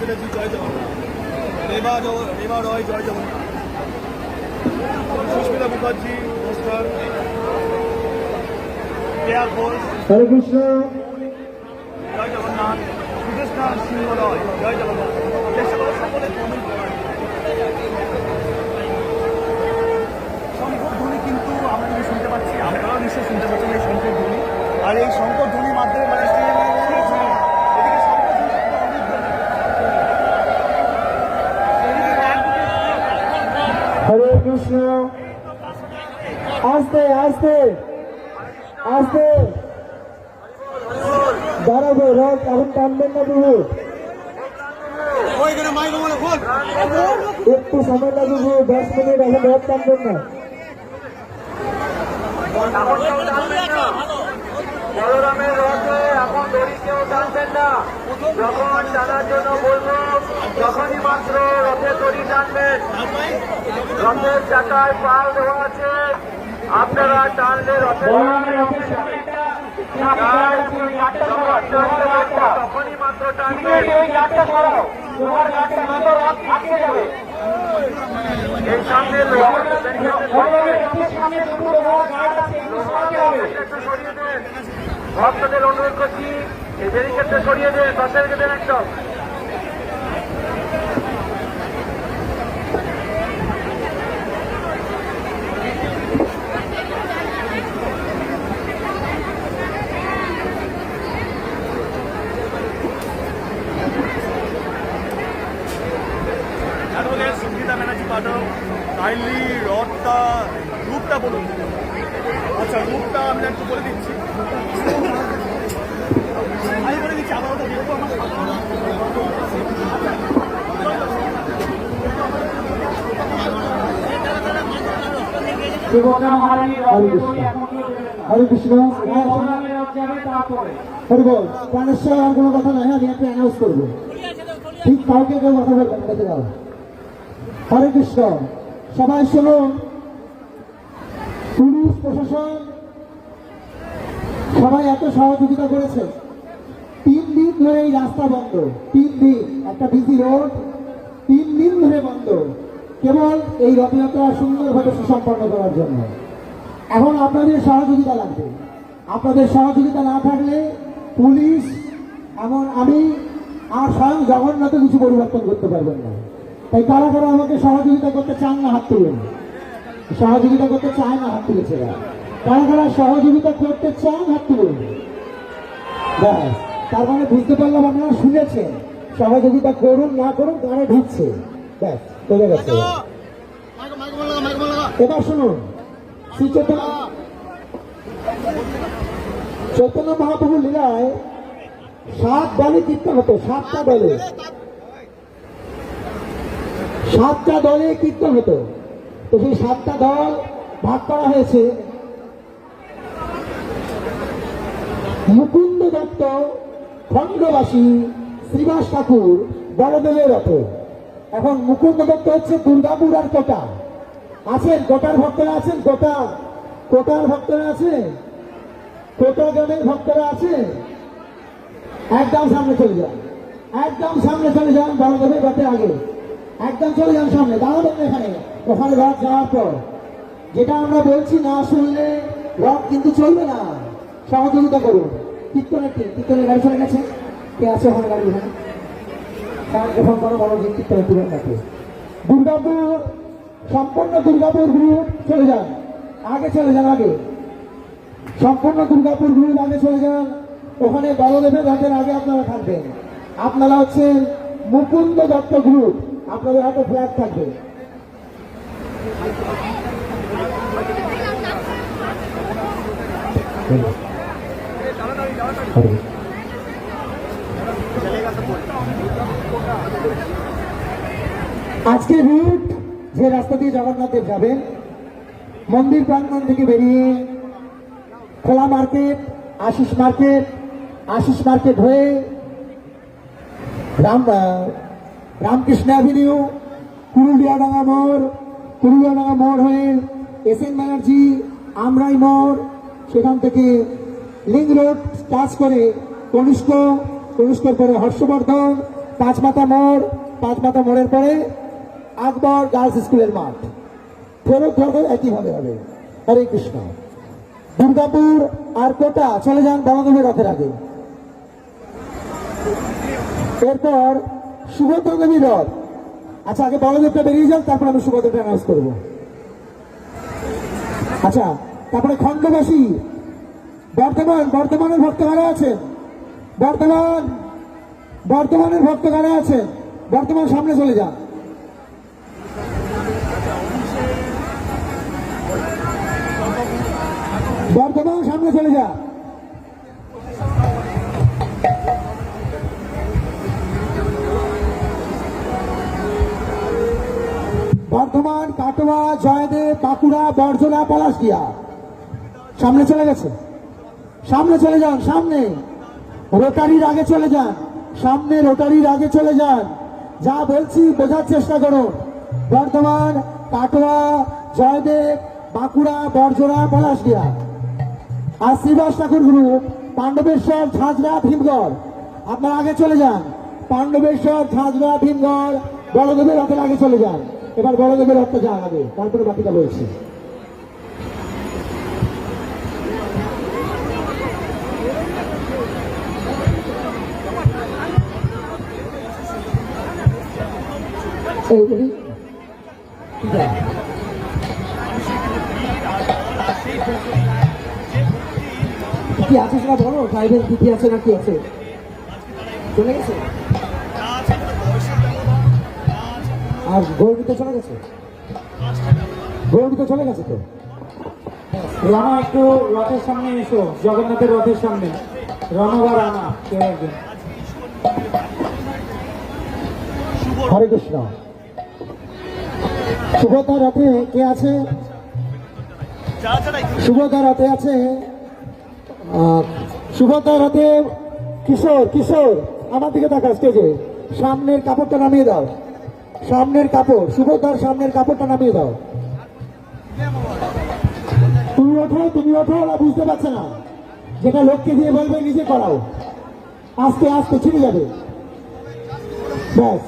চ্যাটার্জি জয় জগন্নাথ, রেবা রয় জয় জগন্নাথ, সুস্মিতা মুখার্জি নমস্কার, কেয়া ঘোষ হরে কৃষ্ণ, জয় জগন্নাথ, সুদেষ্ণা সিংহ রয় জয় জগন্নাথ। চেষ্টা করো সকলে কমেন্ট করার। শঙ্কর ধ্বনি কিন্তু আমরা যদি শুনতে পাচ্ছি, আপনারাও নিশ্চয়ই শুনতে পাচ্ছেন এই শঙ্কর ধ্বনি। আর এই শঙ্কর ধ্বনির মাধ্যমে মানে এদিকে শঙ্কর ধ্বনি একটা অমৃত ধ্বনি। হরে কৃষ্ণ। আস্তে আস্তে আস্তে দাঁড়াবো, রথ এখন টানবেন না প্রভু, একটু সময় লাগবে, 10 মিনিট এখন রথ টানবেন না। বলরামের রথে এখন দড়ি কেউ টানবেন না। যখন টানার জন্য বলবো তখনই মাত্র রথে দড়ি টানবেন। রথের চাকায় পাল দেওয়া আছে, আপনারা টানলে রথের তখনই মাত্র টানবেন। এই সামনে সরিয়ে দেন, ভক্তদের অনুরোধ করছি এই ব্যারিকেডটা সরিয়ে দেন, পাশে রেখে দেন একদম। সঙ্গীতা ব্যানার্জি পাঠক, কাইন্ডলি রূপটা বলুন। আচ্ছা, রূপটা আমি একটু বলে দিচ্ছি, আবার ওটা দেখবো আমার হরে কৃষ্ণ, হরে বল। প্রাণেশ্বর আর কোনো কথা নয়, আমি একটা অ্যানাউন্স করবো, ঠিক কাউকে কেউ কথা বলবেন দেখে দাও। হরে কৃষ্ণ, সবাই শুনুন। পুলিশ প্রশাসন সবাই এত সহযোগিতা করেছে, 3 দিন ধরে এই রাস্তা বন্ধ, 3 দিন, একটা বিজি রোড 3 দিন ধরে বন্ধ, কেবল এই রথযাত্রা সুন্দরভাবে সুসম্পন্ন করার জন্য। এখন আপনাদের সহযোগিতা লাগবে, আপনাদের সহযোগিতা না থাকলে পুলিশ এমন আমি আর স্বয়ং জগন্নাথ কিছু পরিবর্তন করতে পারবেন না। তাই কারা কারা আমাকে সহযোগিতা করতে চান না হাত তুলেন, সহযোগিতা করতে চায় না হাত তুলেছে, কারা কারা সহযোগিতা করতে চান হাত তুলুন। ব্যাস, তার মানে বুঝতে পারলাম আপনারা শুনেছেন, সহযোগিতা করুন না করুন কারা ঢুকছে, ব্যাস বোঝা গেছে। এবার শুনুন, শ্রী চৈতন্য মহাপ্রভু লীলায় 7 দলে কীর্তন হতো, 7টা দলে, 7টা দলে কীর্তন হতো। তো সেই 7টা দল ভাগ করা হয়েছে। মুকুন্দ দত্ত খণ্ডবাসী শ্রীবাস ঠাকুর বড়দেবের রথে। এখন মুকুন্দ দত্ত হচ্ছে দুর্গাপুর আর কোটা আছেন, কোটার ভক্তরা আছেন, কোটার ভক্তরা আছে, কোটা গ্রামের ভক্তরা আছে, একদম সামনে চলে যান, একদম সামনে চলে যান, বড়দেবের রথে আগে একদম চলে যান সামনে, দাঁড়াবেন এখানে। ওখানে রথ যাওয়ার পর যেটা আমরা বলছি না শুনলে রথ কিন্তু চলবে না, সহযোগিতা করুন। কীর্তনের গাড়ি চলে গেছে, কে আছে ওখানে গাড়ি? ওখানে এখন কোনো বড় যে কীর্তনের তুলেন থাকে। দুর্গাপুর, সম্পূর্ণ দুর্গাপুর গ্রুপ চলে যান, আগে চলে যান, আগে সম্পূর্ণ দুর্গাপুর গ্রুপ আগে চলে যান। ওখানে বড়দেবের রথের আগে আপনারা থাকবেন। আপনারা হচ্ছেন মুকুন্দ দত্ত গ্রুপ, আপনাদের হাতে ফ্ল্যাগ থাকবে। আজকে রুট যে রাস্তা দিয়ে জগন্নাথ দেব যাবেন, মন্দির প্রাঙ্গণ থেকে বেরিয়ে খোলা মার্কেট, আশিস মার্কেট হয়ে রামকৃষ্ণ অ্যাভিনিউ, পুরুলিয়াডাঙ্গা মোড় হয়ে এসএন ব্যানার্জি, আমরাই মোড়, সেখান থেকে লিঙ্ক রোড টাচ করে কনিষ্ক পরে হর্ষবর্ধন, পাঁচমাথা মোড়ের পরে আকবর গার্লস স্কুলের মাঠ, ফেরত ধরবে একইভাবে হবে। হরে কৃষ্ণ। দুর্গাপুর আর কোটা চলে যান বড়দেবের রথের আগে। এরপর সুভদ্রা দেবী রথ। আচ্ছা, আগে বড়দেবটা বেরিয়ে যান, তারপর আমি সুভদ্রাটা অ্যানাউন্স করবো। আচ্ছা, তারপরে খণ্ডবাসী বর্তমানের ভক্ত কারা আছেন? বর্তমানের ভক্ত কারা আছেন? বর্তমান সামনে চলে যান। বর্তমান সামনে চলে যান। বর্ধমান, কাটোয়া, জয়দেব, বাঁকুড়া, বর্জনা, পলাশডিয়া সামনে চলে গেছে। সামনে চলে যান, সামনে রোটারির আগে চলে যান, সামনে রোটারির আগে চলে যান। যা বলছি বোঝার চেষ্টা করুন। বর্ধমান, কাটোয়া, জয়দেব, বাঁকুড়া, বর্জনা, পলাশডিয়া। আর শ্রীবাস ঠাকুর গ্রুপ, পাণ্ডবেশ্বর, ঝাঁঝরা, ভীমগড়, আপনারা আগে চলে যান। পাণ্ডবেশ্বর, ঝাঁঝরা, ভীমগড়, বড়দেবের রথের আগে চলে যান। এবার বড়দেবের রথটা যান আগে, তারপরে বাকিটা বলছি। এইগুলি কি আছে সেটা বলো, ড্রাইভার কি আছে না কি আছে? চলে গেছে আর গৌরীতে চলে গেছে, গৌরীতে চলে গেছে তো। রানা একটু রথের সামনে এসো, জগন্নাথের রথের সামনে। রণ বা রানা কেউ একজন। হরে কৃষ্ণ। সুভদ্রা রথে কে আছে? সুভদ্রা রথে আছে সুভদ্রা রথে কিশোর আমার দিকে তাকা স্টেজে। সামনের কাপড়টা নামিয়ে দাও, সামনের কাপড়, সুভদ্রার সামনের কাপড়টা নামিয়ে দাও। তুমি ওঠো, ওরা বুঝতে পারছে না। যেটা লোককে দিয়ে বলবে নিজে করাও, আস্তে আস্তে ছিঁড়ে যাবে। ব্যাস,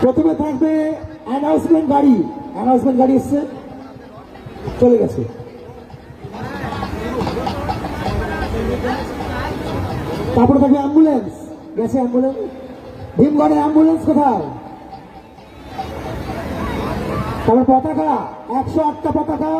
প্রথমে থাকবে অ্যানাউন্সমেন্ট গাড়ি এসছে, চলে গেছে। তারপরে থাকবে অ্যাম্বুলেন্স, গেছে অ্যাম্বুলেন্স। ভীমগড়ের অ্যাম্বুলেন্স কোথায়? তারপর পতাকা, 108টা পতাকা।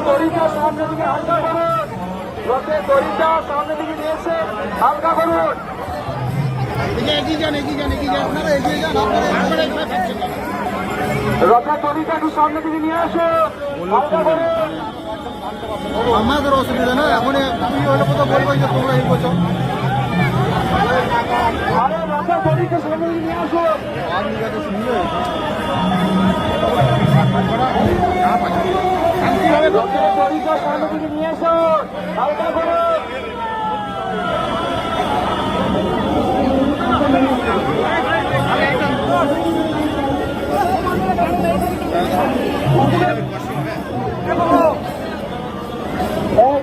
দড়িটা সামনে দিকে হালকা করুন। রথের দড়িটা সামনে দিকে নিয়েছে, হালকা করুন। রথের দড়িটা একটু সামনে দিকে নিয়ে আসুন, হালকা করুন। আমাদের অসুবিধা না এখন আমি হলে কোথাও বলবো যে তোমরা এই বছর আরে রথের দড়িটা সামনে দিকে নিয়ে আসুন। রথের দড়িটা সামনে দিকে নিয়ে আসুন, হালকা করুন।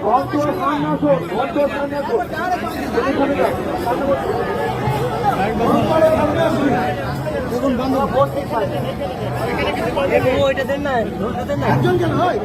ঘন্টার সামনে আসুন, ঘন্টার সামনে আসুন। দেখুন বন্ধ ওইটা দেন না একজন কেন হয়